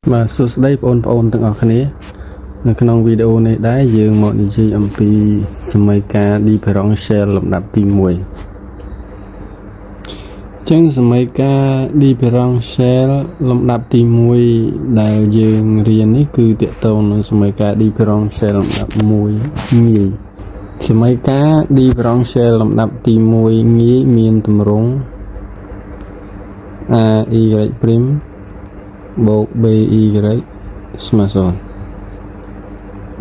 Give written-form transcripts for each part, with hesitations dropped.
Mà số đây ôn từng ở nàyในขนมวิดีโอนี้ได้ยืมหมดที่อัมพีสมัยการดีพร้องเชลลำดับที่มวยจึงสมัยการดีพร้องเชลลำดับที่มวยได้ยืมเรียนนี่คือเตะตรงในสมัยการดีพร้องเชลลำดับมวยงี้สมัยการดีพร้องเชลลำดับที่มวยงี้มีนตำรงa y prim บวก b y สมาร์ท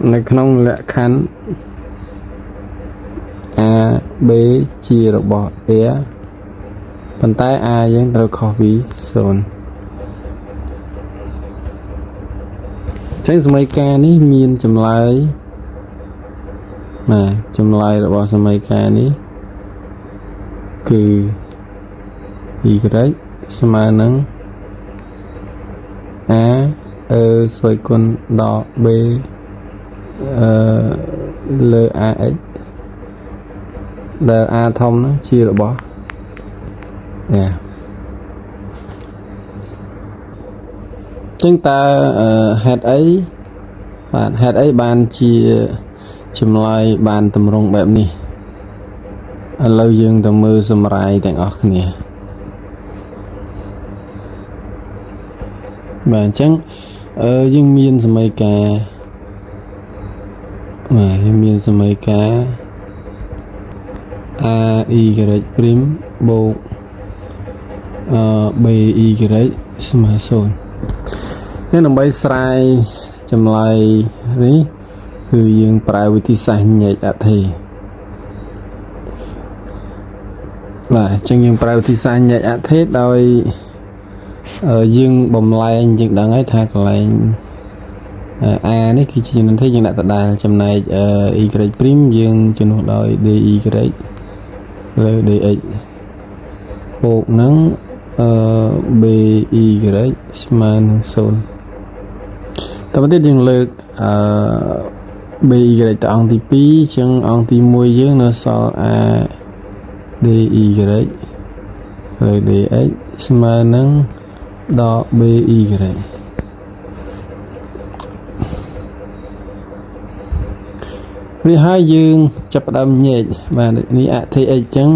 ในขนมและขัน a b ជារបស់ a ប៉ុន្តែ a យើងត្រូវខុសពី0ចឹងសមីការនេះមានចម្លើយចម្លើយរបស់សមីការនេះគឺ y ស្មើនឹង a ស្វ័យគុណដល់ b លើ ax ដែល a ធំនោះជារបស់ចឹងតើហេតុអីបានជាចម្លើយបានតម្រង់បែបនេះឥឡូវយើងទៅមើលសម្រាយទាំងអស់គ្នាបាទអញ្ចឹងយើងមានសមីការមានសមីការ a y prim បូកb y ស្មើ0ចឹងដើម្បីស្រាយចម្លើយនេះគឺយើងប្រើវិធីសាស្ត្រញែកអត្ថិបាទអញ្ចឹងយើងប្រើវិធីសាស្ត្រញែកអត្ថិដោយយើងបំលែងយើងដឹងហើយថាកន្លែងa នេះគឺជាចំណុចที่យើងដាក់ដដែលចំណែកy prim យើងជំនួសដោយ dy លើ dx បូកនឹងby ស្មើនឹង0តទៅទៀតយើងលើកby ទៅអង្គទី2អញ្ចឹងអង្គទី1យើងនៅសល់ a dy លើ dx ស្មើនឹងដល់ byវាហើយយើងចាប់ផ្ដើមញែកបាទនេះអធិ x ចឹង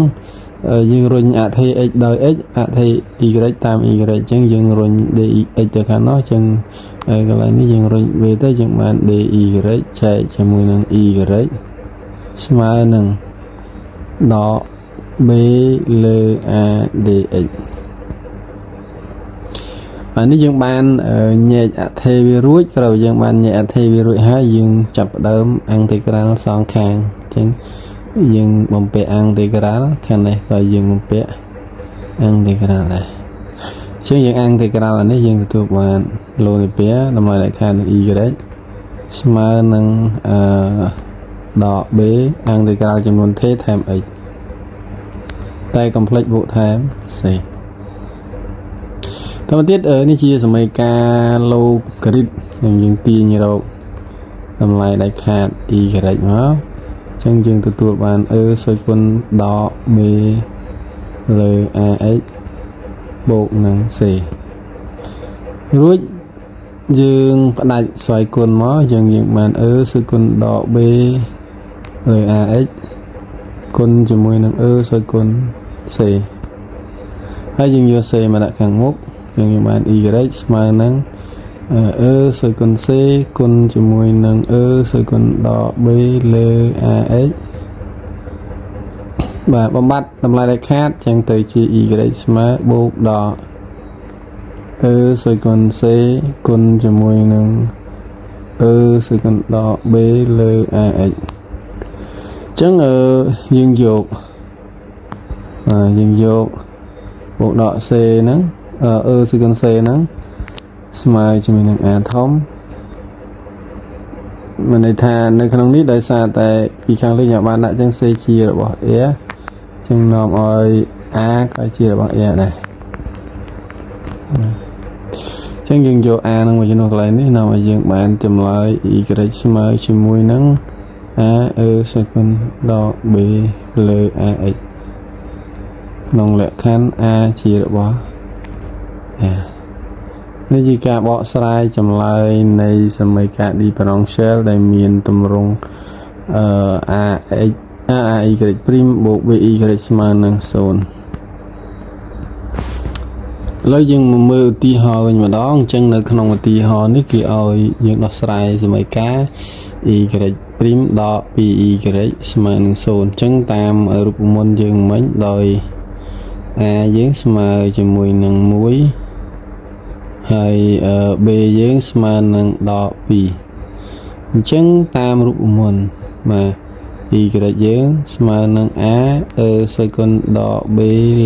យើងរុញអធិ x ដោយ x អធិ y តាម y ចឹងយើងរុញ dy x ទៅខាងនោះចឹងកន្លែងនេះយើងរុញវាទៅយើងបាន dy ចែកជាមួយនឹង y ស្មើនឹងដល់ b លើ a dx អានេះយើងបានញែកអធិវារួចក្រោយយើងបានញែកអធិវារួចហើយយើងចាប់ផ្ដើមអង់ទីក្រាលសងខាងអញ្ចឹងយើងបំពាក់អង់ទីក្រាលខាងនេះក៏យើងបំពាក់អង់ទីក្រាលដែរអញ្ចឹងយើងអង់ទីក្រាលនេះយើងទទួលបានឡូនីពែតម្លៃលេខនៃ y ស្មើនឹងដល់ b អង់ទីក្រាលចំនួន t ថែម x តែកុំភ្លេចបូកថែម cតទៅទៀតនេះជាសមីការឡូហ្គារីតយើងទាញរកតម្លៃដាច់ខាត y មកអញ្ចឹងយើងទទួលបានស្វ័យគុណដល់ b លើ ax បូកនឹង c រួចយើងផ្ដាច់ស្វ័យគុណមកយើងបានស្វ័យគុណដល់ b លើ ax គុណជាមួយនឹងស្វ័យគុណ c ហើយយើងយក c មកដាក់ខាងមុខយើងបាន y ស្មើនឹងស្វ័យគុណ c គុណជាមួយនឹងស្វ័យគុណដល់ b លើ ax បាទបំបត្តិតម្លៃដាច់ខាតចឹងទៅជា y ស្មើបូកដល់ស្វ័យគុណ c គុណជាមួយនឹងស្វ័យគុណដល់ b លើ ax ចឹងយើងយកបូកដល់ c ហ្នឹងស្វ័យគុណ c ហ្នឹងស្មើជាមួយនឹង a ធំមានន័យថានៅក្នុងនេះដោយសារតែពីខាងលើយើងបានដាក់ចឹង c ជារបស់ a ចឹងនាំឲ្យ a ក៏ជារបស់ a ដែរចឹងយើងយក a នឹងមកជំនួសកន្លែងនេះនាំឲ្យយើងបានចម្លើយ y ស្មើជាមួយនឹង a ស្វ័យគុណដល់ b លើ ax ក្នុងលក្ខខណ្ឌ a ជារបស់ នេះជាការបកស្រាយចម្លើយនៃសមីការ differential ដែលមានទម្រង់ax y ព្រីមបូក by ស្មើនឹង0ឥឡូវយើងមកមើលឧទាហរណ៍វិញម្ដងអញ្ចឹងនៅក្នុងឧទាហរណ៍នេះគេឲ្យយើងដោះស្រាយសមីការ y ព្រីមដក 2y ស្មើនឹង0អញ្ចឹងតាមរូបមន្តយើងមិញដោយ a យើងស្មើជាមួយនឹង1ហើយ b យើងស្មើនឹងដក2អញ្ចឹងតាមរូបមន្តបាទ y យើងស្មើនឹង a សេគុណដក b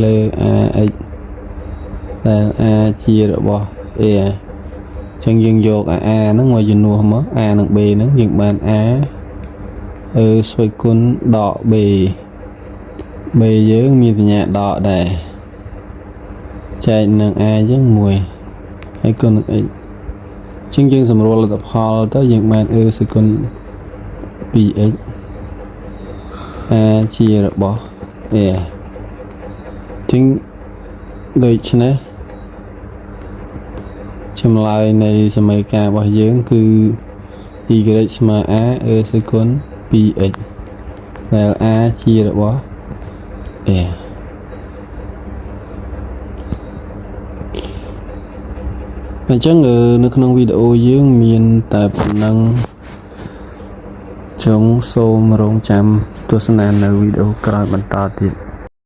លើ ax ដែល a ជារបស់ a អញ្ចឹងយើងយក a ហ្នឹងមកជំនួសមក a និង b ហ្នឹងយើងបាន a ស្វ័យគុណដក b យើងមានសញ្ញាដកដែរចែកនឹង a យើង1ហើយគុណនឹង x អញ្ចឹងយើងសម្រួលលទ្ធផលទៅយើងបាន សេគុណ 2x a ជារបស់ a អញ្ចឹងដូច្នេះចម្លើយនៃសមីការរបស់យើងគឺ y ស្មើ a សេគុណ 2x ដែល a ជារបស់ a អញ្ចឹងនៅក្នុងវីដេអូយើងមានតែប៉ុណ្ណឹងចុងសូមរងចាំទស្សនានៅវីដេអូក្រោយបន្តទៀត